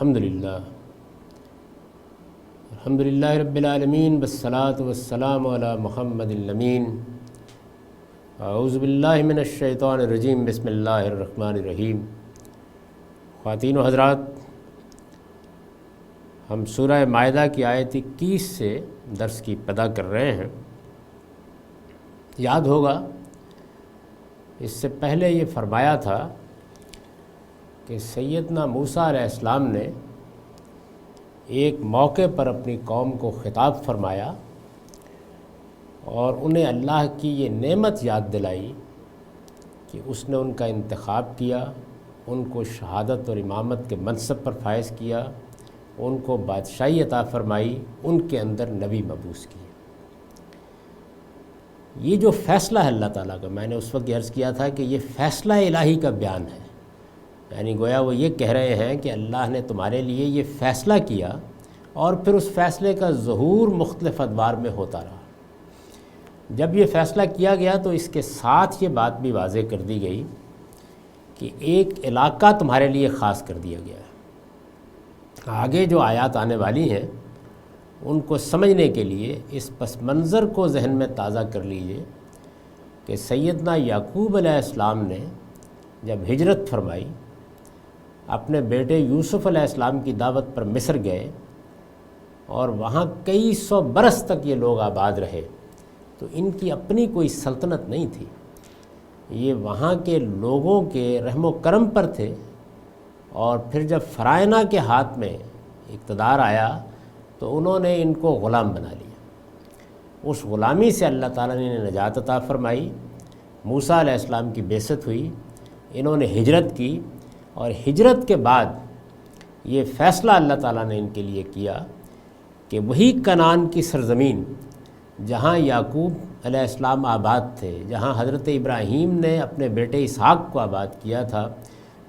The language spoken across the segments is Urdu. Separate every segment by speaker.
Speaker 1: الحمدللہ رب العالمین والصلاة والسلام علی محمد الامین اعوذ باللہ من الشیطان الرجیم بسم اللہ الرحمن الرحیم۔ خواتین و حضرات، ہم سورہ مائدہ کی آیت 21 سے درس کی ابتدا کر رہے ہیں۔ یاد ہوگا اس سے پہلے یہ فرمایا تھا کہ سیدنا موسیٰ علیہ السلام نے ایک موقع پر اپنی قوم کو خطاب فرمایا اور انہیں اللہ کی یہ نعمت یاد دلائی کہ اس نے ان کا انتخاب کیا، ان کو شہادت اور امامت کے منصب پر فائز کیا، ان کو بادشاہی عطا فرمائی، ان کے اندر نبی مبعوث کیے۔ یہ جو فیصلہ ہے اللہ تعالیٰ کا، میں نے اس وقت عرض کیا تھا کہ یہ فیصلہ الہی کا بیان ہے، یعنی گویا وہ یہ کہہ رہے ہیں کہ اللہ نے تمہارے لیے یہ فیصلہ کیا اور پھر اس فیصلے کا ظہور مختلف ادوار میں ہوتا رہا۔ جب یہ فیصلہ کیا گیا تو اس کے ساتھ یہ بات بھی واضح کر دی گئی کہ ایک علاقہ تمہارے لیے خاص کر دیا گیا ہے۔ آگے جو آیات آنے والی ہیں ان کو سمجھنے کے لیے اس پس منظر کو ذہن میں تازہ کر لیجئے کہ سیدنا یعقوب علیہ السلام نے جب ہجرت فرمائی، اپنے بیٹے یوسف علیہ السلام کی دعوت پر مصر گئے اور وہاں کئی سو برس تک یہ لوگ آباد رہے، تو ان کی اپنی کوئی سلطنت نہیں تھی، یہ وہاں کے لوگوں کے رحم و کرم پر تھے۔ اور پھر جب فرائض کے ہاتھ میں اقتدار آیا تو انہوں نے ان کو غلام بنا لیا۔ اس غلامی سے اللہ تعالیٰ نے انہیں نجات عطا فرمائی، موسیٰ علیہ السلام کی بعثت ہوئی، انہوں نے ہجرت کی، اور ہجرت کے بعد یہ فیصلہ اللہ تعالیٰ نے ان کے لیے کیا کہ وہی کنعان کی سرزمین جہاں یعقوب علیہ السلام آباد تھے، جہاں حضرت ابراہیم نے اپنے بیٹے اسحاق کو آباد کیا تھا،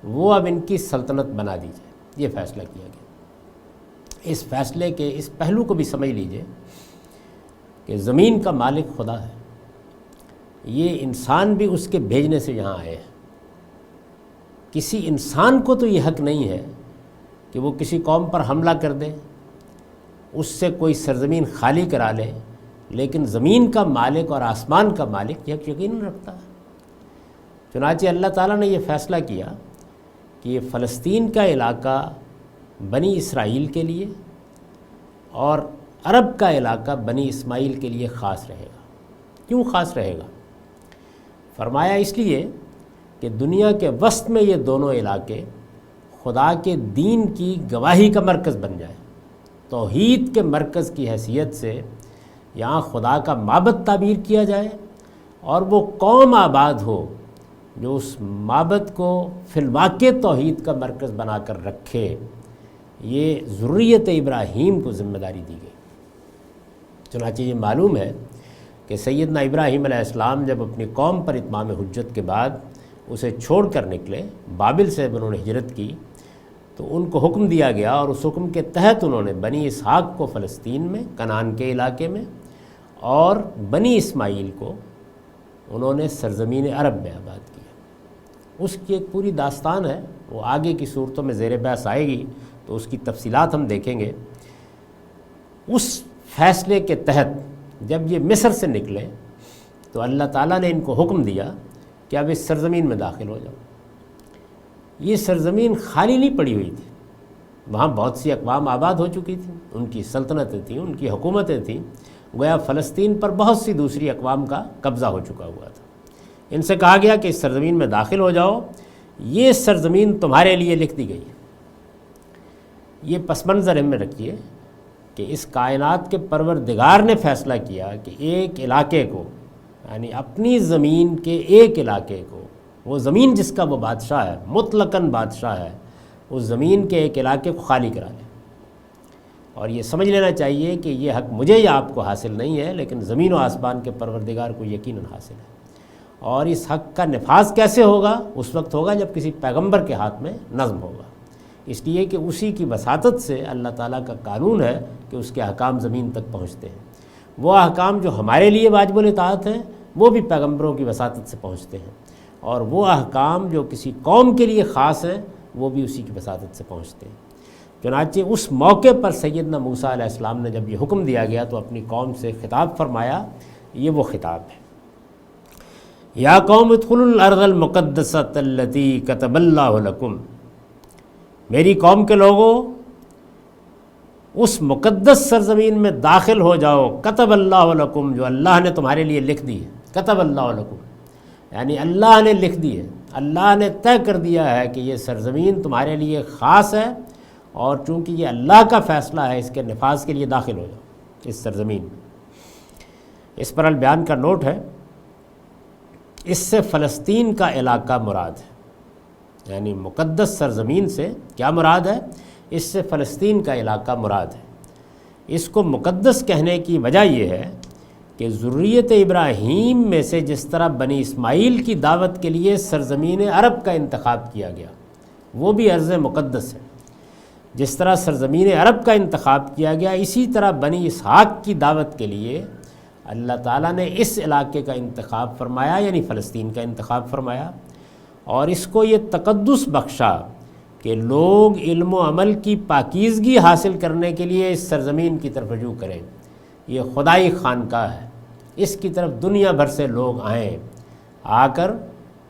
Speaker 1: وہ اب ان کی سلطنت بنا دی جائے، یہ فیصلہ کیا گیا۔ اس فیصلے کے اس پہلو کو بھی سمجھ لیجئے کہ زمین کا مالک خدا ہے، یہ انسان بھی اس کے بھیجنے سے یہاں آئے ہیں۔ کسی انسان کو تو یہ حق نہیں ہے کہ وہ کسی قوم پر حملہ کر دے، اس سے کوئی سرزمین خالی کرا لے، لیکن زمین کا مالک اور آسمان کا مالک یہ یقین رکھتا ہے۔ چنانچہ اللہ تعالیٰ نے یہ فیصلہ کیا کہ یہ فلسطین کا علاقہ بنی اسرائیل کے لیے اور عرب کا علاقہ بنی اسماعیل کے لیے خاص رہے گا۔ کیوں خاص رہے گا؟ فرمایا اس لیے کہ دنیا کے وسط میں یہ دونوں علاقے خدا کے دین کی گواہی کا مرکز بن جائے، توحید کے مرکز کی حیثیت سے یہاں خدا کا معبد تعمیر کیا جائے، اور وہ قوم آباد ہو جو اس معبد کو فی الواقع توحید کا مرکز بنا کر رکھے۔ یہ ذریت ابراہیم کو ذمہ داری دی گئی۔ چنانچہ یہ معلوم ہے کہ سیدنا ابراہیم علیہ السلام جب اپنی قوم پر اتمام حجت کے بعد اسے چھوڑ کر نکلے، بابل سے انہوں نے ہجرت کی، تو ان کو حکم دیا گیا، اور اس حکم کے تحت انہوں نے بنی اسحاق کو فلسطین میں کنعان کے علاقے میں اور بنی اسماعیل کو انہوں نے سرزمین عرب میں آباد کیا۔ اس کی ایک پوری داستان ہے، وہ آگے کی صورتوں میں زیر بحث آئے گی تو اس کی تفصیلات ہم دیکھیں گے۔ اس فیصلے کے تحت جب یہ مصر سے نکلے تو اللہ تعالیٰ نے ان کو حکم دیا کہ اب اس سرزمین میں داخل ہو جاؤ۔ یہ سرزمین خالی نہیں پڑی ہوئی تھی، وہاں بہت سی اقوام آباد ہو چکی تھیں، ان کی سلطنتیں تھیں، ان کی حکومتیں تھیں، گویا فلسطین پر بہت سی دوسری اقوام کا قبضہ ہو چکا ہوا تھا۔ ان سے کہا گیا کہ اس سرزمین میں داخل ہو جاؤ، یہ سرزمین تمہارے لیے لکھ دی گئی ہے۔ یہ پس منظر میں رکھیے کہ اس کائنات کے پروردگار نے فیصلہ کیا کہ ایک علاقے کو، یعنی اپنی زمین کے ایک علاقے کو، وہ زمین جس کا وہ بادشاہ ہے، مطلقاً بادشاہ ہے، اس زمین کے ایک علاقے کو خالی کرا لے۔ اور یہ سمجھ لینا چاہیے کہ یہ حق مجھے یا آپ کو حاصل نہیں ہے، لیکن زمین و آسمان کے پروردگار کو یقیناً حاصل ہے۔ اور اس حق کا نفاذ کیسے ہوگا؟ اس وقت ہوگا جب کسی پیغمبر کے ہاتھ میں نظم ہوگا، اس لیے کہ اسی کی وساطت سے اللہ تعالیٰ کا قانون ہے کہ اس کے احکام زمین تک پہنچتے ہیں۔ وہ احکام جو ہمارے لیے واجب الاطاعت ہیں وہ بھی پیغمبروں کی وساطت سے پہنچتے ہیں، اور وہ احکام جو کسی قوم کے لیے خاص ہیں وہ بھی اسی کی وساطت سے پہنچتے ہیں۔ چنانچہ اس موقع پر سیدنا موسیٰ علیہ السلام نے جب یہ حکم دیا گیا تو اپنی قوم سے خطاب فرمایا، یہ وہ خطاب ہے، یا قوم ادخلوا الارض المقدسۃ التی کتب اللہ لکم، میری قوم کے لوگوں اس مقدس سرزمین میں داخل ہو جاؤ، کتب اللہ لکم، جو اللہ نے تمہارے لیے لکھ دی ہے، کتب اللہ لکم یعنی اللہ نے لکھ دی ہے، اللہ نے طے کر دیا ہے کہ یہ سرزمین تمہارے لیے خاص ہے، اور چونکہ یہ اللہ کا فیصلہ ہے اس کے نفاذ کے لیے داخل ہو جاؤ اس سرزمین میں۔ اس پر البیان کا نوٹ ہے، اس سے فلسطین کا علاقہ مراد ہے، یعنی مقدس سرزمین سے کیا مراد ہے؟ اس سے فلسطین کا علاقہ مراد ہے۔ اس کو مقدس کہنے کی وجہ یہ ہے کہ ذریت ابراہیم میں سے جس طرح بنی اسماعیل کی دعوت کے لیے سرزمین عرب کا انتخاب کیا گیا، وہ بھی ارض مقدس ہے، جس طرح سرزمین عرب کا انتخاب کیا گیا، اسی طرح بنی اسحاق کی دعوت کے لیے اللہ تعالیٰ نے اس علاقے کا انتخاب فرمایا، یعنی فلسطین کا انتخاب فرمایا، اور اس کو یہ تقدس بخشا کہ لوگ علم و عمل کی پاکیزگی حاصل کرنے کے لیے اس سرزمین کی طرف رجوع کریں۔ یہ خدائی خانقاہ ہے، اس کی طرف دنیا بھر سے لوگ آئیں، آ کر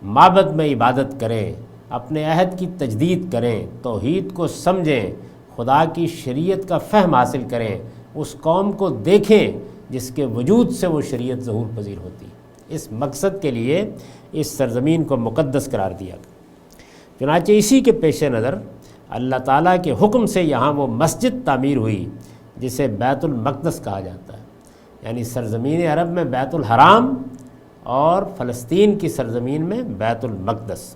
Speaker 1: معبد میں عبادت کریں، اپنے عہد کی تجدید کریں، توحید کو سمجھیں، خدا کی شریعت کا فہم حاصل کریں، اس قوم کو دیکھیں جس کے وجود سے وہ شریعت ظہور پذیر ہوتی ہے۔ اس مقصد کے لیے اس سرزمین کو مقدس قرار دیا گیا۔ چنانچہ اسی کے پیش نظر اللہ تعالیٰ کے حکم سے یہاں وہ مسجد تعمیر ہوئی جسے بیت المقدس کہا جاتا ہے، یعنی سرزمین عرب میں بیت الحرام اور فلسطین کی سرزمین میں بیت المقدس۔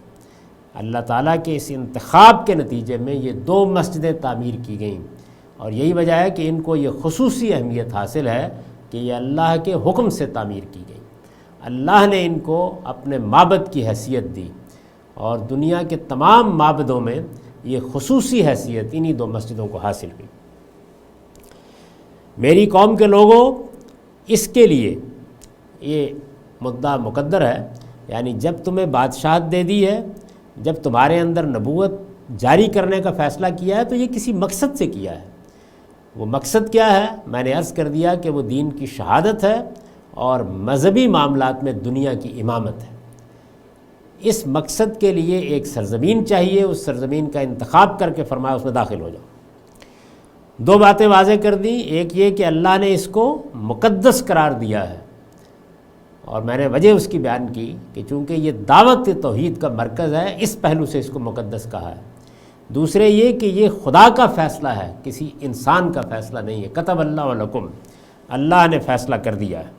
Speaker 1: اللہ تعالیٰ کے اس انتخاب کے نتیجے میں یہ دو مسجدیں تعمیر کی گئیں، اور یہی وجہ ہے کہ ان کو یہ خصوصی اہمیت حاصل ہے کہ یہ اللہ کے حکم سے تعمیر کی گئی۔ اللہ نے ان کو اپنے معبد کی حیثیت دی، اور دنیا کے تمام معبدوں میں یہ خصوصی حیثیت انہی دو مسجدوں کو حاصل ہوئی۔ میری قوم کے لوگوں، اس کے لیے یہ مدعا مقدر ہے، یعنی جب تمہیں بادشاہت دے دی ہے، جب تمہارے اندر نبوت جاری کرنے کا فیصلہ کیا ہے، تو یہ کسی مقصد سے کیا ہے۔ وہ مقصد کیا ہے؟ میں نے عرض کر دیا کہ وہ دین کی شہادت ہے اور مذہبی معاملات میں دنیا کی امامت ہے۔ اس مقصد کے لیے ایک سرزمین چاہیے، اس سرزمین کا انتخاب کر کے فرمایا اس میں داخل ہو جاؤ۔ دو باتیں واضح کر دیں، ایک یہ کہ اللہ نے اس کو مقدس قرار دیا ہے، اور میں نے وجہ اس کی بیان کی کہ چونکہ یہ دعوت توحید کا مرکز ہے، اس پہلو سے اس کو مقدس کہا ہے۔ دوسرے یہ کہ یہ خدا کا فیصلہ ہے، کسی انسان کا فیصلہ نہیں ہے، کتب اللہ لکم، اللہ نے فیصلہ کر دیا ہے۔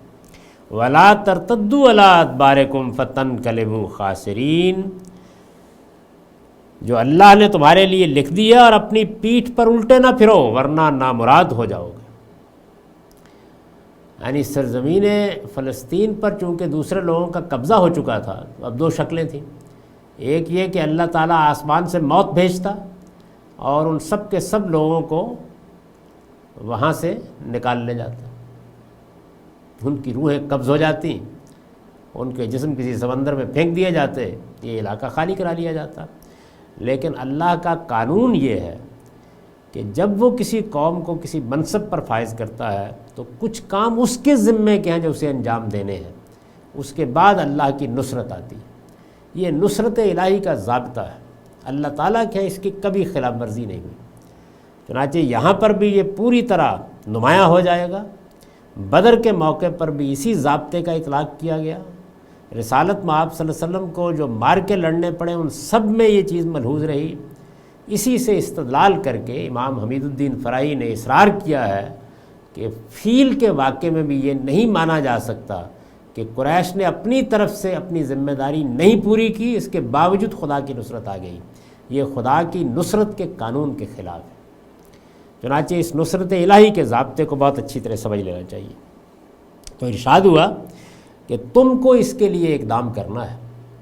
Speaker 1: وَلَا تَرْتَدُّوا عَلَىٰ أَدْبَارِكُمْ فَتَنْقَلِبُوا خَاسِرِينَ، جو اللہ نے تمہارے لیے لکھ دیا، اور اپنی پیٹھ پر الٹے نہ پھرو ورنہ نامراد ہو جاؤ گے۔ یعنی سرزمین فلسطین پر چونکہ دوسرے لوگوں کا قبضہ ہو چکا تھا، تو اب دو شکلیں تھیں، ایک یہ کہ اللہ تعالیٰ آسمان سے موت بھیجتا اور ان سب کے سب لوگوں کو وہاں سے نکال لے جاتا، ان کی روحیں قبض ہو جاتی، ان کے جسم کسی سمندر میں پھینک دیے جاتے، یہ علاقہ خالی کرا لیا جاتا۔ لیکن اللہ کا قانون یہ ہے کہ جب وہ کسی قوم کو کسی منصب پر فائز کرتا ہے تو کچھ کام اس کے ذمے کے ہیں جو اسے انجام دینے ہیں، اس کے بعد اللہ کی نصرت آتی ہے۔ یہ نصرت الہی کا ضابطہ ہے، اللہ تعالیٰ کے اس کی کبھی خلاف ورزی نہیں ہوئی۔ چنانچہ یہاں پر بھی یہ پوری طرح نمایاں ہو جائے گا۔ بدر کے موقع پر بھی اسی ضابطے کا اطلاق کیا گیا۔ رسالت میں آپ صلی اللہ علیہ وسلم کو جو مار کے لڑنے پڑے، ان سب میں یہ چیز ملحوظ رہی۔ اسی سے استدلال کر کے امام حمید الدین فرائی نے اصرار کیا ہے کہ فیل کے واقعے میں بھی یہ نہیں مانا جا سکتا کہ قریش نے اپنی طرف سے اپنی ذمہ داری نہیں پوری کی، اس کے باوجود خدا کی نصرت آ گئی۔ یہ خدا کی نصرت کے قانون کے خلاف ہے۔ چنانچہ اس نصرت الہی کے ضابطے کو بہت اچھی طرح سمجھ لینا چاہیے۔ تو ارشاد ہوا کہ تم کو اس کے لیے اقدام کرنا ہے،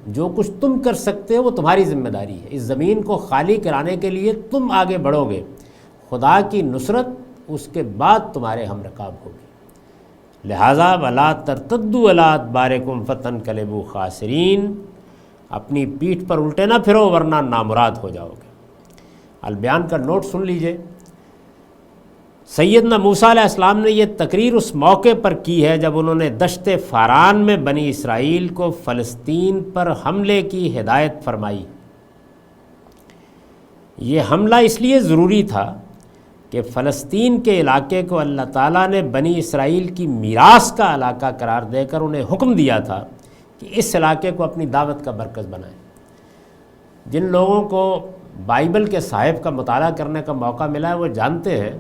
Speaker 1: جو کچھ تم کر سکتے ہو وہ تمہاری ذمہ داری ہے۔ اس زمین کو خالی کرانے کے لیے تم آگے بڑھو گے، خدا کی نصرت اس کے بعد تمہارے ہم رکاب ہوگی۔ لہٰذا وَلَا تَرْتَدُّوا عَلَىٰ أَدْبَارِكُمْ فَتَنْقَلِبُوا خَاسِرِينَ، اپنی پیٹھ پر الٹے نہ پھرو ورنہ نامراد ہو جاؤ گے۔ البیان کا نوٹ سن لیجئے۔ سیدنا موسیٰ علیہ السلام نے یہ تقریر اس موقع پر کی ہے جب انہوں نے دشت فاران میں بنی اسرائیل کو فلسطین پر حملے کی ہدایت فرمائی۔ یہ حملہ اس لیے ضروری تھا کہ فلسطین کے علاقے کو اللہ تعالیٰ نے بنی اسرائیل کی میراث کا علاقہ قرار دے کر انہیں حکم دیا تھا کہ اس علاقے کو اپنی دعوت کا مرکز بنائیں۔ جن لوگوں کو بائبل کے صحائف کا مطالعہ کرنے کا موقع ملا ہے وہ جانتے ہیں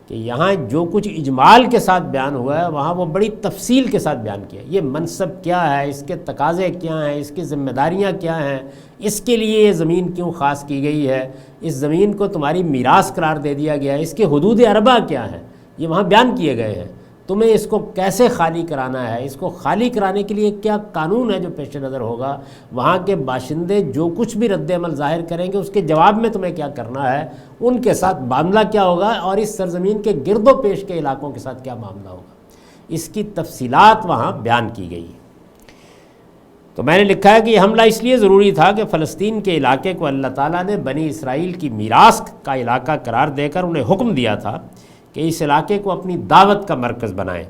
Speaker 1: کہ یہاں جو کچھ اجمال کے ساتھ بیان ہوا ہے وہاں وہ بڑی تفصیل کے ساتھ بیان کیا ہے۔ یہ منصب کیا ہے، اس کے تقاضے کیا ہیں، اس کی ذمہ داریاں کیا ہیں، اس کے لیے یہ زمین کیوں خاص کی گئی ہے، اس زمین کو تمہاری میراث قرار دے دیا گیا ہے، اس کے حدود اربع کیا ہیں، یہ وہاں بیان کیے گئے ہیں۔ تمہیں اس کو کیسے خالی کرانا ہے، اس کو خالی کرانے کے لیے کیا قانون ہے جو پیش نظر ہوگا، وہاں کے باشندے جو کچھ بھی رد عمل ظاہر کریں گے اس کے جواب میں تمہیں کیا کرنا ہے، ان کے ساتھ معاملہ کیا ہوگا، اور اس سرزمین کے گرد و پیش کے علاقوں کے ساتھ کیا معاملہ ہوگا، اس کی تفصیلات وہاں بیان کی گئی ہے۔ تو میں نے لکھا ہے کہ یہ حملہ اس لیے ضروری تھا کہ فلسطین کے علاقے کو اللہ تعالیٰ نے بنی اسرائیل کی میراث کا علاقہ قرار دے کر انہیں حکم دیا تھا کہ اس علاقے کو اپنی دعوت کا مرکز بنائیں۔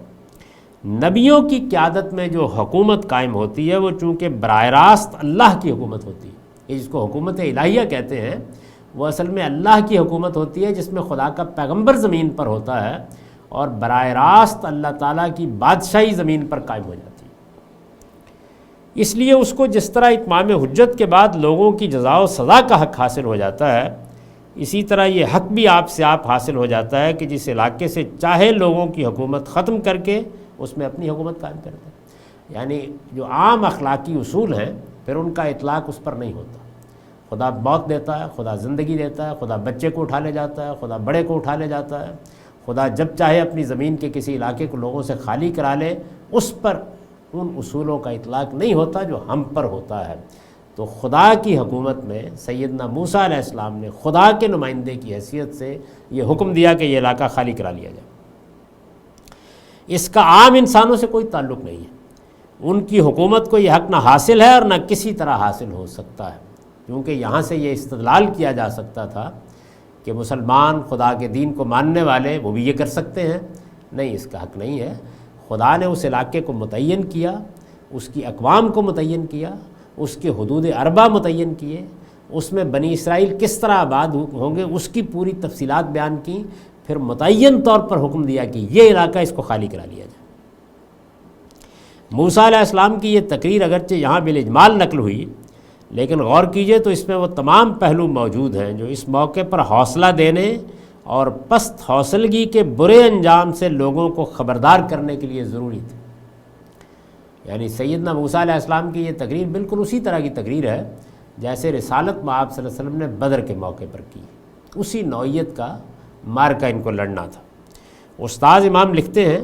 Speaker 1: نبیوں کی قیادت میں جو حکومت قائم ہوتی ہے وہ چونکہ براہ راست اللہ کی حکومت ہوتی ہے، جس کو حکومت الہیہ کہتے ہیں، وہ اصل میں اللہ کی حکومت ہوتی ہے جس میں خدا کا پیغمبر زمین پر ہوتا ہے اور براہ راست اللہ تعالیٰ کی بادشاہی زمین پر قائم ہو جاتی ہے۔ اس لیے اس کو جس طرح اتمام حجت کے بعد لوگوں کی جزا و سزا کا حق حاصل ہو جاتا ہے، اسی طرح یہ حق بھی آپ سے آپ حاصل ہو جاتا ہے کہ جس علاقے سے چاہے لوگوں کی حکومت ختم کر کے اس میں اپنی حکومت قائم کر دیں۔ یعنی جو عام اخلاقی اصول ہیں پھر ان کا اطلاق اس پر نہیں ہوتا۔ خدا موت دیتا ہے، خدا زندگی دیتا ہے، خدا بچے کو اٹھا لے جاتا ہے، خدا بڑے کو اٹھا لے جاتا ہے، خدا جب چاہے اپنی زمین کے کسی علاقے کو لوگوں سے خالی کرا لے، اس پر ان اصولوں کا اطلاق نہیں ہوتا جو ہم پر ہوتا ہے۔ تو خدا کی حکومت میں سیدنا موسیٰ علیہ السلام نے خدا کے نمائندے کی حیثیت سے یہ حکم دیا کہ یہ علاقہ خالی کرا لیا جائے۔ اس کا عام انسانوں سے کوئی تعلق نہیں ہے، ان کی حکومت کو یہ حق نہ حاصل ہے اور نہ کسی طرح حاصل ہو سکتا ہے، کیونکہ یہاں سے یہ استدلال کیا جا سکتا تھا کہ مسلمان خدا کے دین کو ماننے والے وہ بھی یہ کر سکتے ہیں۔ نہیں، اس کا حق نہیں ہے۔ خدا نے اس علاقے کو متعین کیا، اس کی اقوام کو متعین کیا، اس کے حدود اربع متعین کیے، اس میں بنی اسرائیل کس طرح آباد ہوں گے اس کی پوری تفصیلات بیان کی، پھر متعین طور پر حکم دیا کہ یہ علاقہ اس کو خالی کرا لیا جائے۔ موسیٰ علیہ السلام کی یہ تقریر اگرچہ یہاں بالاجمال نقل ہوئی، لیکن غور کیجئے تو اس میں وہ تمام پہلو موجود ہیں جو اس موقع پر حوصلہ دینے اور پست حوصلگی کے برے انجام سے لوگوں کو خبردار کرنے کے لیے ضروری تھے۔ یعنی سیدنا موسیٰ علیہ السلام کی یہ تقریر بالکل اسی طرح کی تقریر ہے جیسے رسالت مآب صلی اللہ علیہ وسلم نے بدر کے موقع پر کی، اسی نوعیت کا مارکا ان کو لڑنا تھا۔ استاذ امام لکھتے ہیں،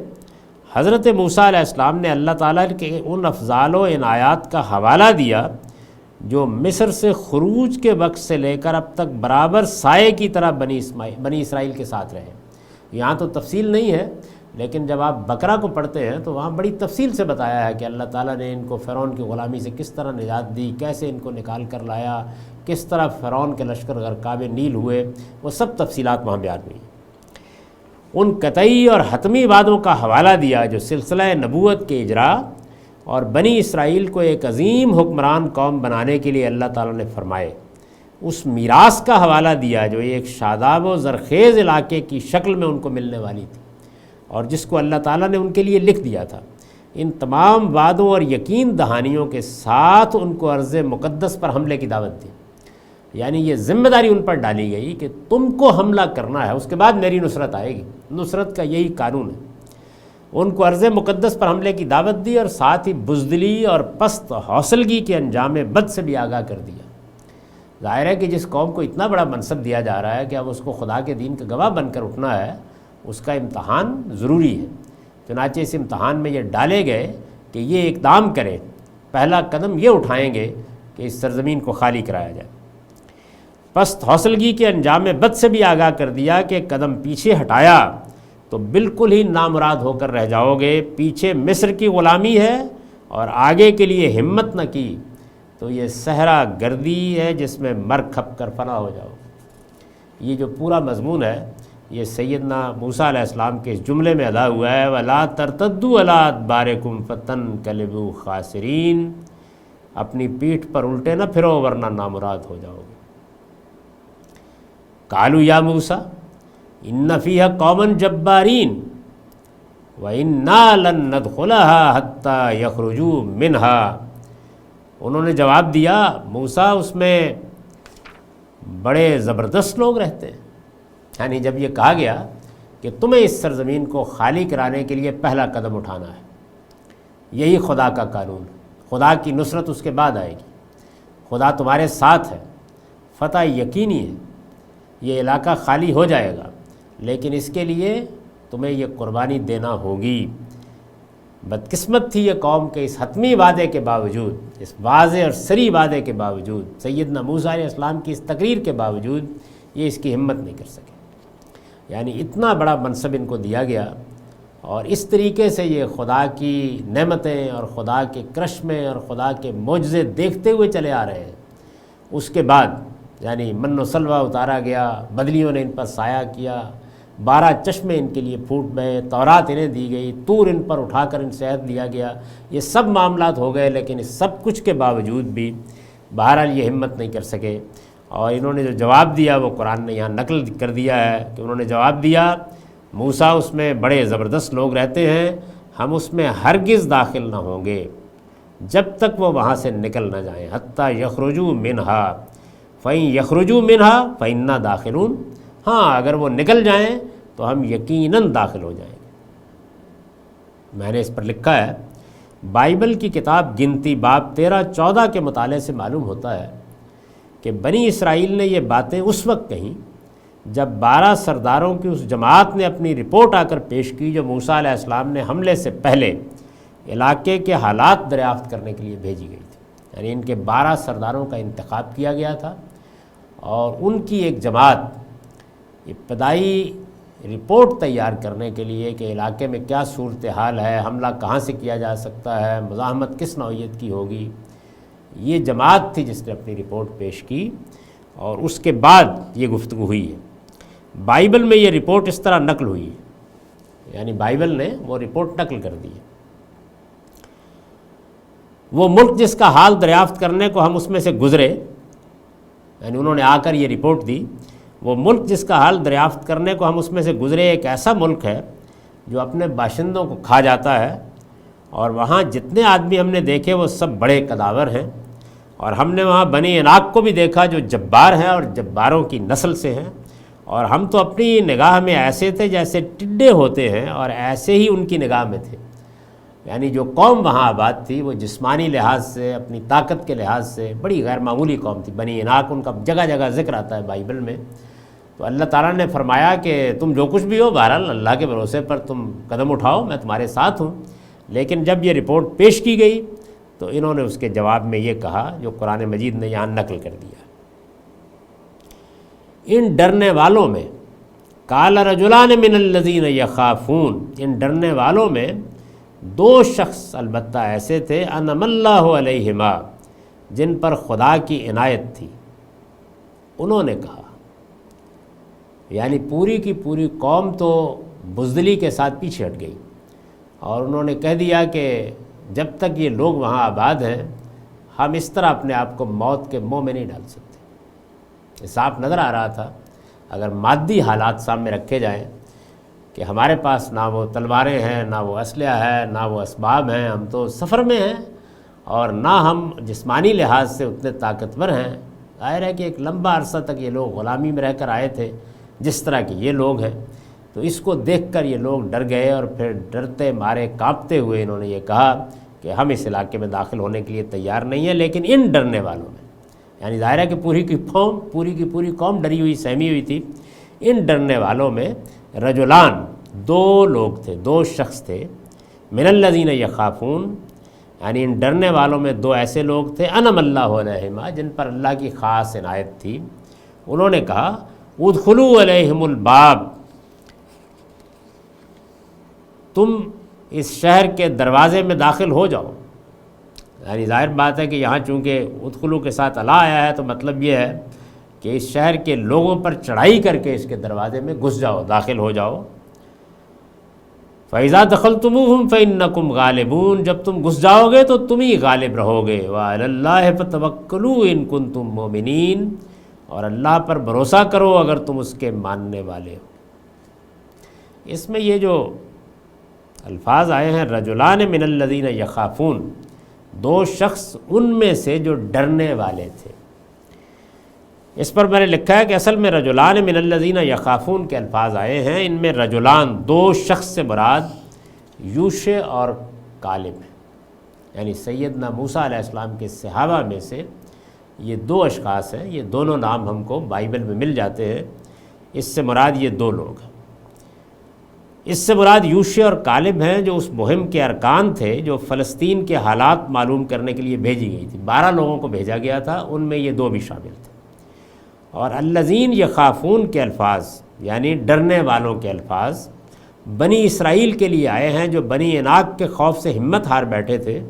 Speaker 1: حضرت موسیٰ علیہ السلام نے اللہ تعالیٰ کے ان افضال و عنایات کا حوالہ دیا جو مصر سے خروج کے وقت سے لے کر اب تک برابر سائے کی طرح بنی اسرائیل کے ساتھ رہے۔ یہاں تو تفصیل نہیں ہے، لیکن جب آپ بقرہ کو پڑھتے ہیں تو وہاں بڑی تفصیل سے بتایا ہے کہ اللہ تعالیٰ نے ان کو فرعون کی غلامی سے کس طرح نجات دی، کیسے ان کو نکال کر لایا، کس طرح فرعون کے لشکر غرقاب نیل ہوئے، وہ سب تفصیلات وہاں بیان ہوئی۔ ان قطعی اور حتمی وعدوں کا حوالہ دیا جو سلسلہ نبوت کے اجرا اور بنی اسرائیل کو ایک عظیم حکمران قوم بنانے کے لیے اللہ تعالیٰ نے فرمائے۔ اس میراث کا حوالہ دیا جو ایک شاداب و زرخیز علاقے کی شکل میں ان کو ملنے والی تھی اور جس کو اللہ تعالیٰ نے ان کے لیے لکھ دیا تھا۔ ان تمام وعدوں اور یقین دہانیوں کے ساتھ ان کو ارض مقدس پر حملے کی دعوت دی، یعنی یہ ذمہ داری ان پر ڈالی گئی کہ تم کو حملہ کرنا ہے، اس کے بعد میری نصرت آئے گی۔ نصرت کا یہی قانون ہے۔ ان کو ارض مقدس پر حملے کی دعوت دی اور ساتھ ہی بزدلی اور پست حوصلگی کے انجام بد سے بھی آگاہ کر دیا۔ ظاہر ہے کہ جس قوم کو اتنا بڑا منصب دیا جا رہا ہے کہ اب اس کو خدا کے دین کا گواہ بن کر اٹھنا ہے، اس کا امتحان ضروری ہے۔ چنانچہ اس امتحان میں یہ ڈالے گئے کہ یہ اقدام کریں، پہلا قدم یہ اٹھائیں گے کہ اس سرزمین کو خالی کرایا جائے۔ پست حوصلگی کے انجام بد سے بھی آگاہ کر دیا کہ قدم پیچھے ہٹایا تو بالکل ہی نامراد ہو کر رہ جاؤ گے، پیچھے مصر کی غلامی ہے اور آگے کے لیے ہمت نہ کی تو یہ صحرا گردی ہے جس میں مر کھپ کر فنا ہو جاؤ۔ یہ جو پورا مضمون ہے یہ سیدنا موسیٰ علیہ السلام کے اس جملے میں ادا ہوا ہے، وَلَا تَرْتَدُّوا عَلَىٰ أَدْبَارِكُمْ فَتَنْقَلِبُوا خَاسِرِينَ، اپنی پیٹھ پر الٹے نہ پھرو ورنہ نامراد ہو جاؤ گے۔ قالوا یا موسیٰ ان فیہا قوما جبارین وَإِنَّا لَن نَّدْخُلَهَا حَتَّى يَخْرُجُوا مِنْهَا، انہوں نے جواب دیا موسیٰ اس میں بڑے زبردست لوگ رہتے ہیں، یعنی جب یہ کہا گیا کہ تمہیں اس سرزمین کو خالی کرانے کے لیے پہلا قدم اٹھانا ہے، یہی خدا کا قانون ہے، خدا کی نصرت اس کے بعد آئے گی، خدا تمہارے ساتھ ہے، فتح یقینی ہے، یہ علاقہ خالی ہو جائے گا، لیکن اس کے لیے تمہیں یہ قربانی دینا ہوگی۔ بدقسمت تھی یہ قوم کہ اس حتمی وعدے کے باوجود، اس واضح اور صریح وعدے کے باوجود، سیدنا موسیٰ علیہ السلام کی اس تقریر کے باوجود یہ اس کی ہمت نہیں کر سکے، یعنی اتنا بڑا منصب ان کو دیا گیا اور اس طریقے سے یہ خدا کی نعمتیں اور خدا کے کرشمے اور خدا کے معجزے دیکھتے ہوئے چلے آ رہے ہیں۔ اس کے بعد یعنی من و سلوہ اتارا گیا، بدلیوں نے ان پر سایہ کیا، 12 چشمے ان کے لیے پھوٹ گئے، تورات انہیں دی گئی، طور ان پر اٹھا کر ان سے عہد لیا گیا، یہ سب معاملات ہو گئے، لیکن اس سب کچھ کے باوجود بھی بہرحال یہ ہمت نہیں کر سکے، اور انہوں نے جو جواب دیا وہ قرآن نے یہاں نقل کر دیا ہے کہ انہوں نے جواب دیا موسیٰ اس میں بڑے زبردست لوگ رہتے ہیں، ہم اس میں ہرگز داخل نہ ہوں گے جب تک وہ وہاں سے نکل نہ جائیں، حتیٰ یخرجوا منہا فَإِن یخرجوا منہا فَإِنَّا داخلون، ہاں اگر وہ نکل جائیں تو ہم یقیناً داخل ہو جائیں گے۔ میں نے اس پر لکھا ہے بائبل کی کتاب گنتی باب 13-14 کے مطالعے سے معلوم ہوتا ہے کہ بنی اسرائیل نے یہ باتیں اس وقت کہیں جب 12 سرداروں کی اس جماعت نے اپنی رپورٹ آ کر پیش کی جو موسیٰ علیہ السلام نے حملے سے پہلے علاقے کے حالات دریافت کرنے کے لیے بھیجی گئی تھی، یعنی ان کے 12 سرداروں کا انتخاب کیا گیا تھا اور ان کی ایک جماعت ابتدائی رپورٹ تیار کرنے کے لیے کہ علاقے میں کیا صورتحال ہے، حملہ کہاں سے کیا جا سکتا ہے، مزاحمت کس نوعیت کی ہوگی، یہ جماعت تھی جس نے اپنی رپورٹ پیش کی اور اس کے بعد یہ گفتگو ہوئی ہے۔ بائبل میں یہ رپورٹ اس طرح نقل ہوئی ہے، یعنی بائبل نے وہ رپورٹ نقل کر دی ہے۔ وہ ملک جس کا حال دریافت کرنے کو ہم اس میں سے گزرے، یعنی انہوں نے آ کر یہ رپورٹ دی، وہ ملک جس کا حال دریافت کرنے کو ہم اس میں سے گزرے ایک ایسا ملک ہے جو اپنے باشندوں کو کھا جاتا ہے، اور وہاں جتنے آدمی ہم نے دیکھے وہ سب بڑے قداور ہیں، اور ہم نے وہاں بنی عناق کو بھی دیکھا جو جبار ہیں اور جباروں کی نسل سے ہیں، اور ہم تو اپنی نگاہ میں ایسے تھے جیسے ٹڈے ہوتے ہیں اور ایسے ہی ان کی نگاہ میں تھے، یعنی جو قوم وہاں آباد تھی وہ جسمانی لحاظ سے، اپنی طاقت کے لحاظ سے بڑی غیر معمولی قوم تھی۔ بنی عناق ان کا جگہ جگہ ذکر آتا ہے بائبل میں، تو اللہ تعالیٰ نے فرمایا کہ تم جو کچھ بھی ہو بہرحال اللہ کے بھروسے پر تم قدم اٹھاؤ، میں تمہارے ساتھ ہوں۔ لیکن جب یہ رپورٹ پیش کی گئی تو انہوں نے اس کے جواب میں یہ کہا جو قرآن مجید نے یہاں نقل کر دیا، ان ڈرنے والوں میں قال رجلان من الذین یخافون، ان ڈرنے والوں میں 2 شخص البتہ ایسے تھے انعم اللہ علیہما، جن پر خدا کی عنایت تھی۔ انہوں نے کہا، یعنی پوری کی پوری قوم تو بزدلی کے ساتھ پیچھے ہٹ گئی اور انہوں نے کہہ دیا کہ جب تک یہ لوگ وہاں آباد ہیں ہم اس طرح اپنے آپ کو موت کے منہ میں نہیں ڈال سکتے۔ صاف نظر آ رہا تھا اگر مادی حالات سامنے رکھے جائیں کہ ہمارے پاس نہ وہ تلواریں ہیں، نہ وہ اسلحہ ہے، نہ وہ اسباب ہیں، ہم تو سفر میں ہیں اور نہ ہم جسمانی لحاظ سے اتنے طاقتور ہیں۔ ظاہر ہے کہ ایک لمبا عرصہ تک یہ لوگ غلامی میں رہ کر آئے تھے جس طرح کہ یہ لوگ ہیں، تو اس کو دیکھ کر یہ لوگ ڈر گئے اور پھر ڈرتے مارے کانپتے ہوئے انہوں نے یہ کہا کہ ہم اس علاقے میں داخل ہونے کے لیے تیار نہیں ہیں۔ لیکن ان ڈرنے والوں میں، یعنی ظاہر ہے کہ پوری کی پوری قوم ڈری ہوئی سہمی ہوئی تھی، ان ڈرنے والوں میں رجلان 2 لوگ تھے، 2 شخص تھے، من الذین یخافون، یعنی ان ڈرنے والوں میں 2 ایسے لوگ تھے انعم اللہ علیہما، جن پر اللہ کی خاص عنایت تھی۔ انہوں نے کہا ادخلوا علیہم الباب، تم اس شہر کے دروازے میں داخل ہو جاؤ۔ یعنی ظاہر بات ہے کہ یہاں چونکہ ادخلو کے ساتھ الا آیا ہے تو مطلب یہ ہے کہ اس شہر کے لوگوں پر چڑھائی کر کے اس کے دروازے میں گھس جاؤ، داخل ہو جاؤ۔ فَإِذَا دَخَلْتُمُوهُمْ فَإِنَّكُمْ غَالِبُونَ، جب تم گھس جاؤ گے تو تم ہی غالب رہو گے۔ وَعَلَى اللَّهِ فَتَوَكَّلُوا إِن كُنتُم مُؤْمِنِينَ، اور اللہ پر بھروسہ کرو اگر تم اس کے ماننے والے ہو۔ اس میں یہ جو الفاظ آئے ہیں رجلان من الذین یخافون، دو شخص ان میں سے جو ڈرنے والے تھے، اس پر میں نے لکھا ہے کہ اصل میں رجلان من الذین یخافون کے الفاظ آئے ہیں، ان میں رجلان دو شخص سے مراد یوشع اور کالب ہیں، یعنی سیدنا موسیٰ علیہ السلام کے صحابہ میں سے یہ دو اشخاص ہیں، یہ دونوں نام ہم کو بائبل میں مل جاتے ہیں، اس سے مراد یہ دو لوگ ہیں۔ اس سے مراد یوشع اور کالب ہیں جو اس مہم کے ارکان تھے جو فلسطین کے حالات معلوم کرنے کے لیے بھیجی گئی تھی۔ 12 لوگوں کو بھیجا گیا تھا، ان میں یہ دو بھی شامل تھے۔ اور الذین یخافون کے الفاظ یعنی ڈرنے والوں کے الفاظ بنی اسرائیل کے لیے آئے ہیں جو بنی عناق کے خوف سے ہمت ہار بیٹھے تھے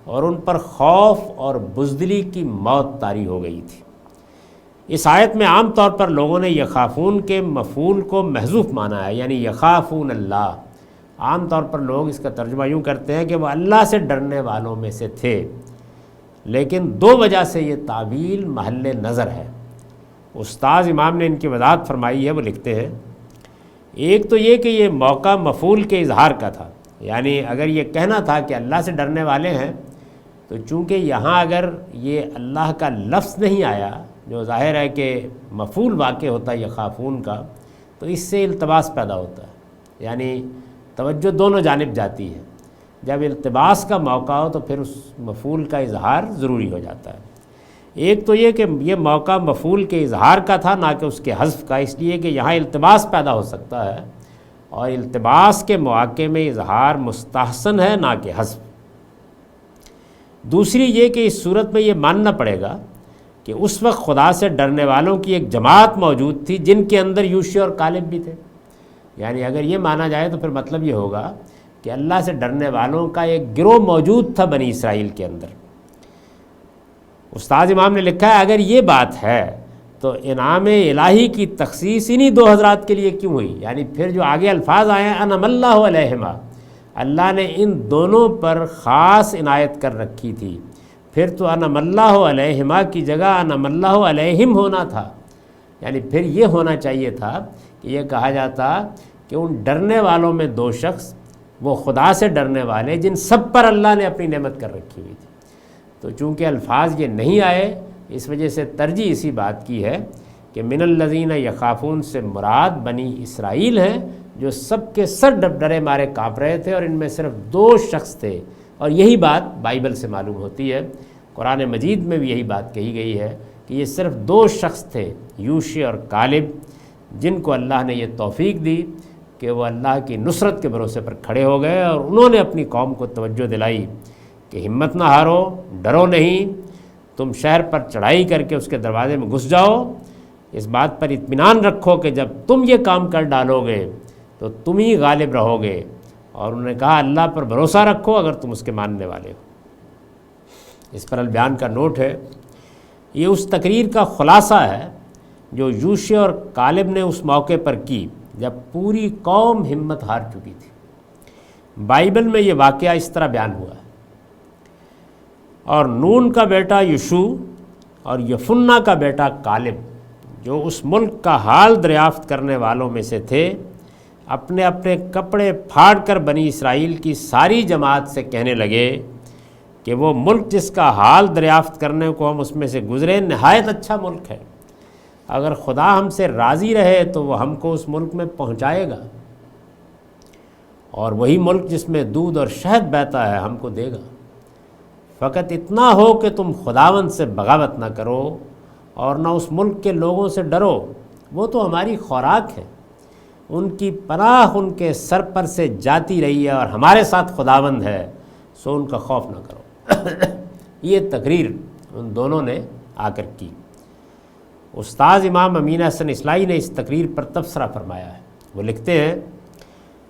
Speaker 1: اور ان پر خوف اور بزدلی کی موت طاری ہو گئی تھی۔ اس آیت میں عام طور پر لوگوں نے یخافون کے مفعول کو محذوف مانا ہے، یعنی یخافون اللہ۔ عام طور پر لوگ اس کا ترجمہ یوں کرتے ہیں کہ وہ اللہ سے ڈرنے والوں میں سے تھے، لیکن دو وجہ سے یہ تعویل محل نظر ہے۔ استاذ امام نے ان کی وضاحت فرمائی ہے، وہ لکھتے ہیں ایک تو یہ کہ یہ موقع مفعول کے اظہار کا تھا، یعنی اگر یہ کہنا تھا کہ اللہ سے ڈرنے والے ہیں تو چونکہ یہاں اگر یہ اللہ کا لفظ نہیں آیا جو ظاہر ہے کہ مفعول واقع ہوتا ہے یخافون کا، تو اس سے التباس پیدا ہوتا ہے، یعنی توجہ دونوں جانب جاتی ہے۔ جب التباس کا موقع ہو تو پھر اس مفعول کا اظہار ضروری ہو جاتا ہے۔ ایک تو یہ کہ یہ موقع مفعول کے اظہار کا تھا نہ کہ اس کے حذف کا، اس لیے کہ یہاں التباس پیدا ہو سکتا ہے، اور التباس کے مواقع میں اظہار مستحسن ہے نہ کہ حذف۔ دوسری یہ کہ اس صورت میں یہ ماننا پڑے گا کہ اس وقت خدا سے ڈرنے والوں کی ایک جماعت موجود تھی جن کے اندر یوشع اور کالب بھی تھے، یعنی اگر یہ مانا جائے تو پھر مطلب یہ ہوگا کہ اللہ سے ڈرنے والوں کا ایک گروہ موجود تھا بنی اسرائیل کے اندر۔ استاد امام نے لکھا ہے اگر یہ بات ہے تو انعام الہی کی تخصیص انہی دو حضرات کے لیے کیوں ہوئی، یعنی پھر جو آگے الفاظ آئے ہیں انعم اللہ علیہما، اللہ نے ان دونوں پر خاص عنایت کر رکھی تھی، پھر تو انعم اللہ علیہما کی جگہ انعم اللہ علیہم ہونا تھا، یعنی پھر یہ ہونا چاہیے تھا کہ یہ کہا جاتا کہ ان ڈرنے والوں میں دو شخص وہ خدا سے ڈرنے والے جن سب پر اللہ نے اپنی نعمت کر رکھی ہوئی تھی۔ تو چونکہ الفاظ یہ نہیں آئے اس وجہ سے ترجیح اسی بات کی ہے کہ من الذین یخافون سے مراد بنی اسرائیل ہیں جو سب کے سر ڈرے مارے کانپ رہے تھے، اور ان میں صرف دو شخص تھے، اور یہی بات بائبل سے معلوم ہوتی ہے، قرآن مجید میں بھی یہی بات کہی گئی ہے کہ یہ صرف دو شخص تھے یوشع اور کالب جن کو اللہ نے یہ توفیق دی کہ وہ اللہ کی نصرت کے بھروسے پر کھڑے ہو گئے، اور انہوں نے اپنی قوم کو توجہ دلائی کہ ہمت نہ ہارو، ڈرو نہیں، تم شہر پر چڑھائی کر کے اس کے دروازے میں گھس جاؤ، اس بات پر اطمینان رکھو کہ جب تم یہ کام کر ڈالو گے تو تم ہی غالب رہو گے، اور انہوں نے کہا اللہ پر بھروسہ رکھو اگر تم اس کے ماننے والے ہو۔ اس پر البیان کا نوٹ ہے، یہ اس تقریر کا خلاصہ ہے جو یوشع اور کالب نے اس موقع پر کی جب پوری قوم ہمت ہار چکی تھی۔ بائبل میں یہ واقعہ اس طرح بیان ہوا ہے، اور نون کا بیٹا یشوع اور یفنہ کا بیٹا کالب جو اس ملک کا حال دریافت کرنے والوں میں سے تھے، اپنے اپنے کپڑے پھاڑ کر بنی اسرائیل کی ساری جماعت سے کہنے لگے کہ وہ ملک جس کا حال دریافت کرنے کو ہم اس میں سے گزرے نہایت اچھا ملک ہے، اگر خدا ہم سے راضی رہے تو وہ ہم کو اس ملک میں پہنچائے گا، اور وہی ملک جس میں دودھ اور شہد بہتا ہے ہم کو دے گا، فقط اتنا ہو کہ تم خداوند سے بغاوت نہ کرو اور نہ اس ملک کے لوگوں سے ڈرو، وہ تو ہماری خوراک ہے، ان کی پناہ ان کے سر پر سے جاتی رہی ہے، اور ہمارے ساتھ خداوند ہے سو ان کا خوف نہ کرو۔ یہ تقریر ان دونوں نے آ کر کی۔ استاذ امام امین حسن اصلاحی نے اس تقریر پر تبصرہ فرمایا ہے، وہ لکھتے ہیں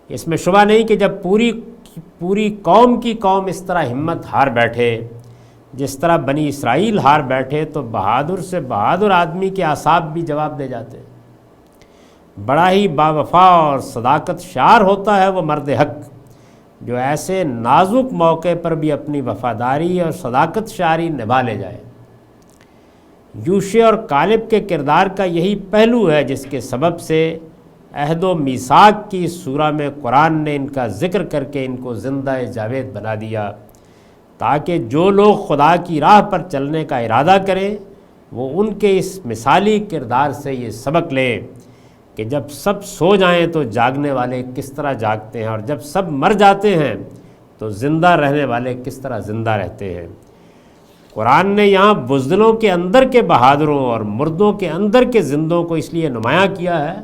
Speaker 1: اس میں شبہ نہیں کہ جب پوری قوم کی قوم اس طرح ہمت ہار بیٹھے جس طرح بنی اسرائیل ہار بیٹھے تو بہادر سے بہادر آدمی کے اعصاب بھی جواب دے جاتے ہیں۔ بڑا ہی باوفا اور صداقت شعار ہوتا ہے وہ مرد حق جو ایسے نازک موقع پر بھی اپنی وفاداری اور صداقت شعاری نبھا لے جائے۔ یوشع اور کالب کے کردار کا یہی پہلو ہے جس کے سبب سے عہد و میثاق کی سورہ میں قرآن نے ان کا ذکر کر کے ان کو زندہ جاوید بنا دیا، تاکہ جو لوگ خدا کی راہ پر چلنے کا ارادہ کریں وہ ان کے اس مثالی کردار سے یہ سبق لے کہ جب سب سو جائیں تو جاگنے والے کس طرح جاگتے ہیں، اور جب سب مر جاتے ہیں تو زندہ رہنے والے کس طرح زندہ رہتے ہیں۔ قرآن نے یہاں بزدلوں کے اندر کے بہادروں اور مردوں کے اندر کے زندوں کو اس لیے نمایاں کیا ہے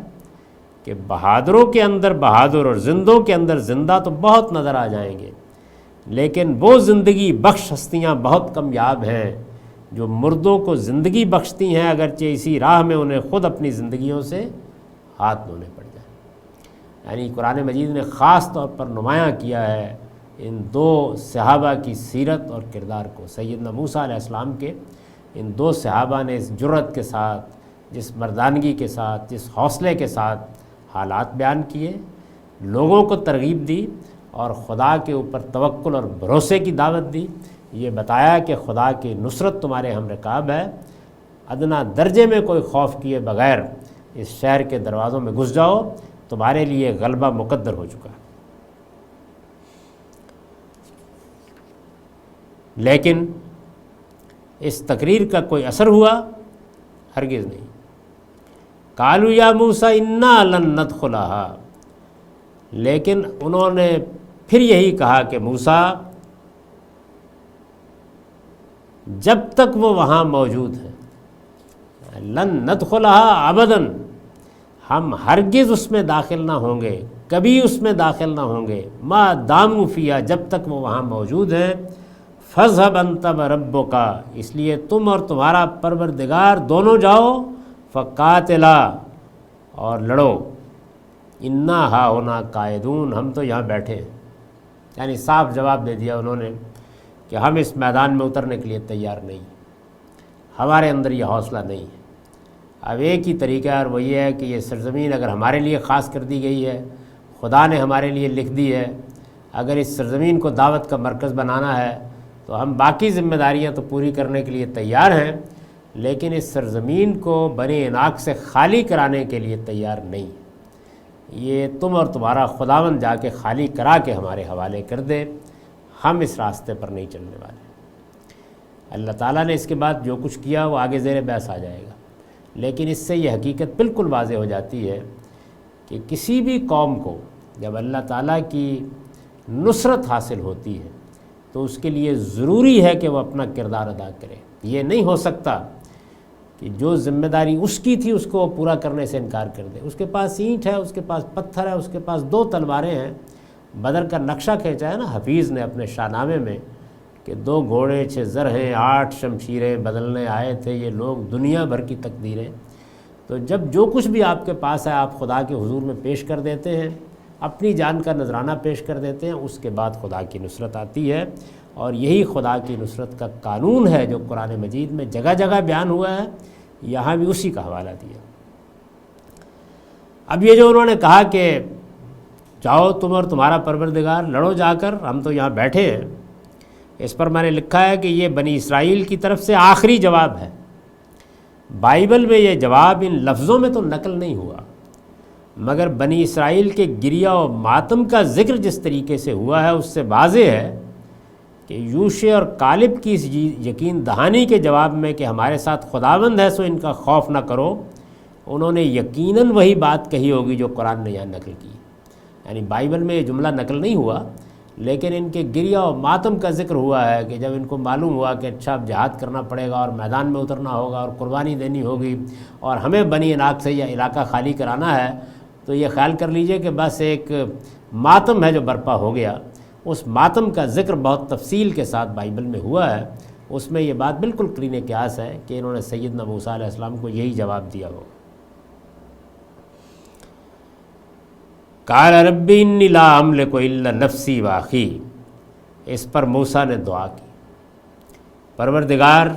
Speaker 1: کہ بہادروں کے اندر بہادر اور زندوں کے اندر زندہ تو بہت نظر آ جائیں گے، لیکن وہ زندگی بخش ہستیاں بہت کمیاب ہیں جو مردوں کو زندگی بخشتی ہیں، اگرچہ اسی راہ میں انہیں خود اپنی زندگیوں سے ہاتھ دھونے پڑ جائیں۔ یعنی قرآن مجید نے خاص طور پر نمایاں کیا ہے ان دو صحابہ کی سیرت اور کردار کو۔ سیدنا موسیٰ علیہ السلام کے ان دو صحابہ نے اس جرأت کے ساتھ، جس مردانگی کے ساتھ، جس حوصلے کے ساتھ حالات بیان کیے، لوگوں کو ترغیب دی اور خدا کے اوپر توکل اور بھروسے کی دعوت دی، یہ بتایا کہ خدا کی نصرت تمہارے ہم رکاب ہے، ادنا درجے میں کوئی خوف کیے بغیر اس شہر کے دروازوں میں گھس جاؤ، تمہارے لیے غلبہ مقدر ہو چکا ہے۔ لیکن اس تقریر کا کوئی اثر ہوا؟ ہرگز نہیں۔ قالوا یا موسیٰ انا لن ندخلھا، لیکن انہوں نے پھر یہی کہا کہ موسیٰ جب تک وہ وہاں موجود ہیں، لن ندخلھا ابداً، ہم ہرگز اس میں داخل نہ ہوں گے، کبھی اس میں داخل نہ ہوں گے، ما داموا فیہا، جب تک وہ وہاں موجود ہیں۔ فاذھب انت وربک، اس لیے تم اور تمہارا پروردگار دونوں جاؤ، فقاتلا، اور لڑو، انا ہاہنا قاعدون، ہم تو یہاں بیٹھے ہیں۔ یعنی صاف جواب دے دیا انہوں نے کہ ہم اس میدان میں اترنے کے لیے تیار نہیں، ہمارے اندر یہ حوصلہ نہیں ہے۔ اب ایک ہی طریقہ ہے اور وہ یہ ہے کہ یہ سرزمین اگر ہمارے لیے خاص کر دی گئی ہے، خدا نے ہمارے لیے لکھ دی ہے، اگر اس سرزمین کو دعوت کا مرکز بنانا ہے تو ہم باقی ذمہ داریاں تو پوری کرنے کے لیے تیار ہیں، لیکن اس سرزمین کو بنی عناق سے خالی کرانے کے لیے تیار نہیں۔ یہ تم اور تمہارا خداوند جا کے خالی کرا کے ہمارے حوالے کر دے، ہم اس راستے پر نہیں چلنے والے۔ اللہ تعالیٰ نے اس کے بعد جو کچھ کیا وہ آگے زیر بحث آ جائے گا، لیکن اس سے یہ حقیقت بالکل واضح ہو جاتی ہے کہ کسی بھی قوم کو جب اللہ تعالیٰ کی نصرت حاصل ہوتی ہے تو اس کے لیے ضروری ہے کہ وہ اپنا کردار ادا کرے۔ یہ نہیں ہو سکتا کہ جو ذمہ داری اس کی تھی اس کو وہ پورا کرنے سے انکار کر دے۔ اس کے پاس اینٹ ہے، اس کے پاس پتھر ہے، اس کے پاس 2 تلواریں ہیں۔ بدر کا نقشہ کھینچا ہے نا حفیظ نے اپنے شاہ نامے میں کہ 2 گھوڑے 6 زر ہیں، 8 شمشیریں بدلنے آئے تھے یہ لوگ، دنیا بھر کی تقدیریں۔ تو جب جو کچھ بھی آپ کے پاس ہے آپ خدا کے حضور میں پیش کر دیتے ہیں، اپنی جان کا نذرانہ پیش کر دیتے ہیں، اس کے بعد خدا کی نصرت آتی ہے، اور یہی خدا کی نصرت کا قانون ہے جو قرآن مجید میں جگہ جگہ بیان ہوا ہے، یہاں بھی اسی کا حوالہ دیا۔ اب یہ جو انہوں نے کہا کہ جاؤ تم اور تمہارا پروردگار، لڑو جا کر، ہم تو یہاں بیٹھے ہیں، اس پر میں نے لکھا ہے کہ یہ بنی اسرائیل کی طرف سے آخری جواب ہے۔ بائبل میں یہ جواب ان لفظوں میں تو نقل نہیں ہوا، مگر بنی اسرائیل کے گریہ و ماتم کا ذکر جس طریقے سے ہوا ہے اس سے واضح ہے کہ یوشع اور کالب کی اس یقین دہانی کے جواب میں کہ ہمارے ساتھ خداوند ہے سو ان کا خوف نہ کرو، انہوں نے یقیناً وہی بات کہی ہوگی جو قرآن نے یہاں نقل کی۔ یعنی بائبل میں یہ جملہ نقل نہیں ہوا، لیکن ان کے گریہ و ماتم کا ذکر ہوا ہے کہ جب ان کو معلوم ہوا کہ اچھا اب جہاد کرنا پڑے گا اور میدان میں اترنا ہوگا اور قربانی دینی ہوگی اور ہمیں بنی عناق سے یہ علاقہ خالی کرانا ہے، تو یہ خیال کر لیجئے کہ بس ایک ماتم ہے جو برپا ہو گیا۔ اس ماتم کا ذکر بہت تفصیل کے ساتھ بائبل میں ہوا ہے، اس میں یہ بات بالکل قرین قیاس ہے کہ انہوں نے سیدنا موسیٰ علیہ السلام کو یہی جواب دیا ہوگا۔ قال رب انی لا املک الا نفسی واخی، اس پر موسیٰ نے دعا کی پروردگار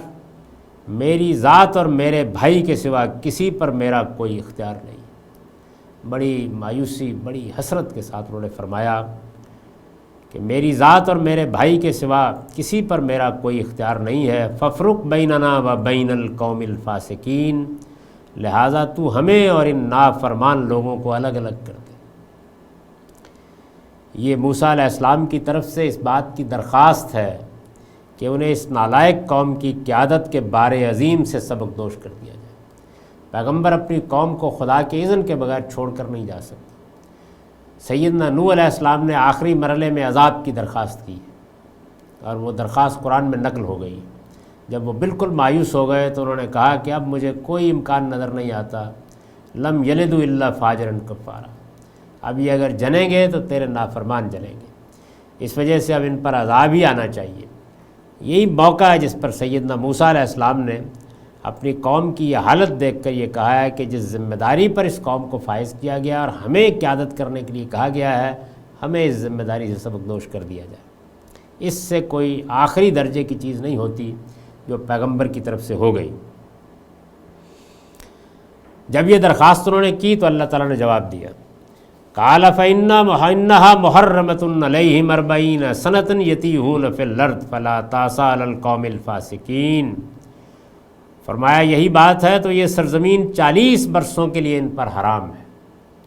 Speaker 1: میری ذات اور میرے بھائی کے سوا کسی پر میرا کوئی اختیار نہیں۔ بڑی مایوسی، بڑی حسرت کے ساتھ انہوں نے فرمایا کہ میری ذات اور میرے بھائی کے سوا کسی پر میرا کوئی اختیار نہیں ہے، ففرق بیننا و بین القوم الفاسقین، لہٰذا تو ہمیں اور ان نافرمان لوگوں کو الگ الگ کر دے۔ یہ موسیٰ علیہ السلام کی طرف سے اس بات کی درخواست ہے کہ انہیں اس نالائق قوم کی قیادت کے بار عظیم سے سبق دوش کر دیا جائے۔ پیغمبر اپنی قوم کو خدا کے اذن کے بغیر چھوڑ کر نہیں جا سکتا۔ سیدنا نوح علیہ السلام نے آخری مرحلے میں عذاب کی درخواست کی اور وہ درخواست قرآن میں نقل ہو گئی۔ جب وہ بالکل مایوس ہو گئے تو انہوں نے کہا کہ اب مجھے کوئی امکان نظر نہیں آتا، لم یلد الا فاجرا کفارا، اب یہ اگر جنیں گے تو تیرے نافرمان جنیں گے، اس وجہ سے اب ان پر عذاب ہی آنا چاہیے۔ یہی موقع ہے جس پر سیدنا موسیٰ علیہ السلام نے اپنی قوم کی یہ حالت دیکھ کر یہ کہا ہے کہ جس ذمہ داری پر اس قوم کو فائز کیا گیا اور ہمیں قیادت کرنے کے لیے کہا گیا ہے، ہمیں اس ذمہ داری سے سبق دوش کر دیا جائے۔ اس سے کوئی آخری درجے کی چیز نہیں ہوتی جو پیغمبر کی طرف سے ہو گئی۔ جب یہ درخواست انہوں نے کی تو اللہ تعالیٰ نے جواب دیا، قال فإنها محرمة علیہم 40 سنة یتیہون فی الارض فلا تأس علی القوم الفاسقین۔ فرمایا یہی بات ہے تو یہ سرزمین 40 برسوں کے لیے ان پر حرام ہے،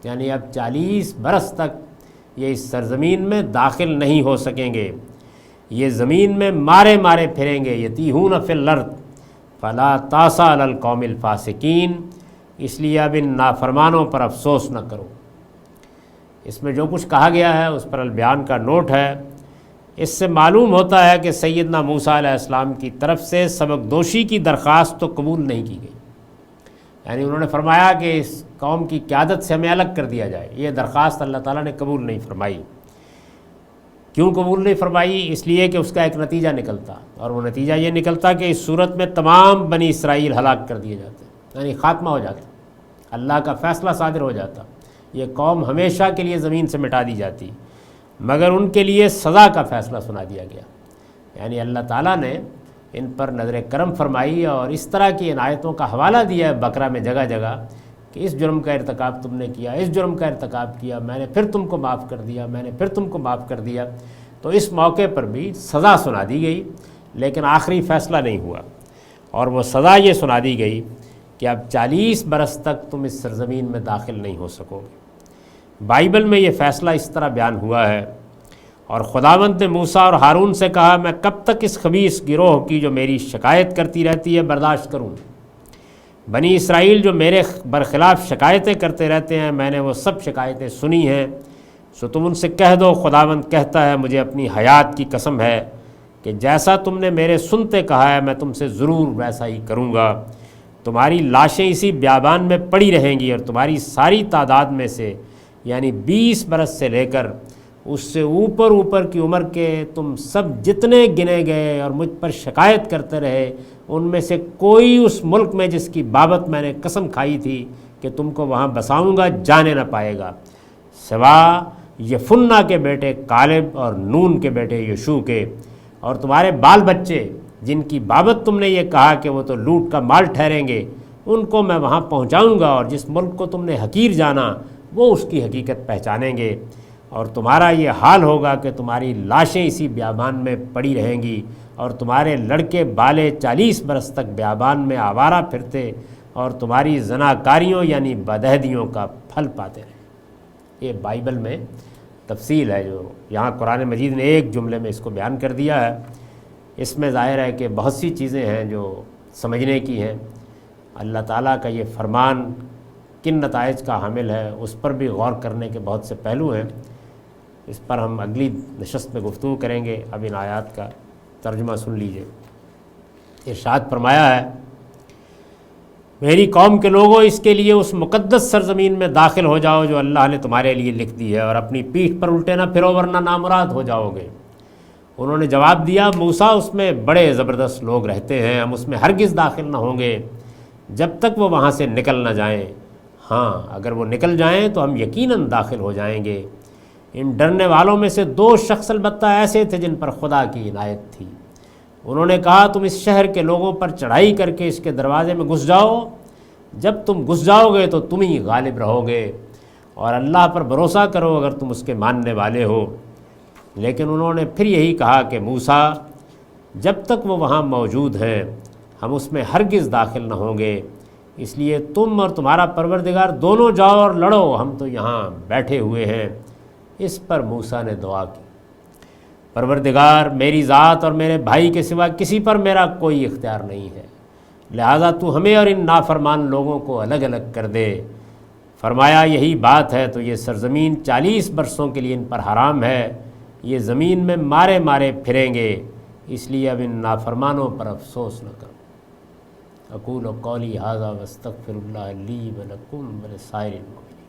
Speaker 1: یعنی اب 40 برس تک یہ اس سرزمین میں داخل نہیں ہو سکیں گے، یہ زمین میں مارے مارے پھریں گے۔ یتیہون فی الارض فلا تأس علی القوم الفاسقین، اس لیے اب ان نافرمانوں پر افسوس نہ کرو۔ اس میں جو کچھ کہا گیا ہے اس پر البیان کا نوٹ ہے۔ اس سے معلوم ہوتا ہے کہ سیدنا موسیٰ علیہ السلام کی طرف سے سبق دوشی کی درخواست تو قبول نہیں کی گئی، یعنی انہوں نے فرمایا کہ اس قوم کی قیادت سے ہمیں الگ کر دیا جائے، یہ درخواست اللہ تعالیٰ نے قبول نہیں فرمائی۔ کیوں قبول نہیں فرمائی؟ اس لیے کہ اس کا ایک نتیجہ نکلتا، اور وہ نتیجہ یہ نکلتا کہ اس صورت میں تمام بنی اسرائیل ہلاک کر دیے جاتے، یعنی خاتمہ ہو جاتا، اللہ کا فیصلہ صادر ہو جاتا، یہ قوم ہمیشہ کے لیے زمین سے مٹا دی جاتی، مگر ان کے لیے سزا کا فیصلہ سنا دیا گیا۔ یعنی اللہ تعالیٰ نے ان پر نظر کرم فرمائی اور اس طرح کی ان آیتوں کا حوالہ دیا ہے بقرہ میں جگہ جگہ کہ اس جرم کا ارتکاب تم نے کیا، اس جرم کا ارتکاب کیا، میں نے پھر تم کو معاف کر دیا، میں نے پھر تم کو معاف کر دیا۔ تو اس موقع پر بھی سزا سنا دی گئی، لیکن آخری فیصلہ نہیں ہوا، اور وہ سزا یہ سنا دی گئی کہ اب 40 برس تک تم اس سرزمین میں داخل نہیں ہو سکو گے۔ بائبل میں یہ فیصلہ اس طرح بیان ہوا ہے، اور خداوند نے موسیٰ اور ہارون سے کہا، میں کب تک اس خبیث گروہ کی جو میری شکایت کرتی رہتی ہے برداشت کروں؟ بنی اسرائیل جو میرے برخلاف شکایتیں کرتے رہتے ہیں، میں نے وہ سب شکایتیں سنی ہیں، سو تم ان سے کہہ دو، خداوند کہتا ہے مجھے اپنی حیات کی قسم ہے کہ جیسا تم نے میرے سنتے کہا ہے میں تم سے ضرور ویسا ہی کروں گا۔ تمہاری لاشیں اسی بیابان میں پڑی رہیں گی، اور تمہاری ساری تعداد میں سے یعنی 20 برس سے لے کر اس سے اوپر کی عمر کے تم سب جتنے گنے گئے اور مجھ پر شکایت کرتے رہے، ان میں سے کوئی اس ملک میں جس کی بابت میں نے قسم کھائی تھی کہ تم کو وہاں بساؤں گا جانے نہ پائے گا، سوا یفنہ کے بیٹے کالب اور نون کے بیٹے یشوع کے، اور تمہارے بال بچے جن کی بابت تم نے یہ کہا کہ وہ تو لوٹ کا مال ٹھہریں گے، ان کو میں وہاں پہنچاؤں گا، اور جس ملک کو تم نے حقیر جانا وہ اس کی حقیقت پہچانیں گے، اور تمہارا یہ حال ہوگا کہ تمہاری لاشیں اسی بیابان میں پڑی رہیں گی، اور تمہارے لڑکے بالے 40 برس تک بیابان میں آوارہ پھرتے اور تمہاری زناکاریوں یعنی بدعہدیوں کا پھل پاتے رہیں۔ یہ بائبل میں تفصیل ہے جو یہاں قرآن مجید نے ایک جملے میں اس کو بیان کر دیا ہے۔ اس میں ظاہر ہے کہ بہت سی چیزیں ہیں جو سمجھنے کی ہیں۔ اللہ تعالیٰ کا یہ فرمان کن نتائج کا حامل ہے اس پر بھی غور کرنے کے بہت سے پہلو ہیں، اس پر ہم اگلی نشست میں گفتگو کریں گے۔ اب ان آیات کا ترجمہ سن لیجئے۔ ارشاد فرمایا ہے، میری قوم کے لوگوں اس کے لیے اس مقدس سرزمین میں داخل ہو جاؤ جو اللہ نے تمہارے لیے لکھ دی ہے، اور اپنی پیٹھ پر الٹے نہ پھرو ورنہ نامراد ہو جاؤ گے۔ انہوں نے جواب دیا، موسیٰ اس میں بڑے زبردست لوگ رہتے ہیں، ہم اس میں ہرگز داخل نہ ہوں گے جب تک وہ وہاں سے نکل نہ جائیں، ہاں اگر وہ نکل جائیں تو ہم یقیناً داخل ہو جائیں گے۔ ان ڈرنے والوں میں سے 2 شخص البتہ ایسے تھے جن پر خدا کی عنایت تھی، انہوں نے کہا تم اس شہر کے لوگوں پر چڑھائی کر کے اس کے دروازے میں گھس جاؤ، جب تم گھس جاؤ گے تو تم ہی غالب رہو گے، اور اللہ پر بھروسہ کرو اگر تم اس کے ماننے والے ہو۔ لیکن انہوں نے پھر یہی کہا کہ موسیٰ، جب تک وہ وہاں موجود ہیں ہم اس میں ہرگز داخل نہ ہوں گے، اس لیے تم اور تمہارا پروردگار دونوں جاؤ اور لڑو، ہم تو یہاں بیٹھے ہوئے ہیں۔ اس پر موسیٰ نے دعا کی، پروردگار میری ذات اور میرے بھائی کے سوا کسی پر میرا کوئی اختیار نہیں ہے، لہٰذا تو ہمیں اور ان نافرمان لوگوں کو الگ الگ کر دے۔ فرمایا یہی بات ہے تو یہ سرزمین 40 برسوں کے لیے ان پر حرام ہے، یہ زمین میں مارے مارے پھریں گے، اس لیے اب ان نافرمانوں پر افسوس نہ کرو۔ اقول قولی ھذا واستغفر اللہ لی ولکم ولسائر المؤمنین۔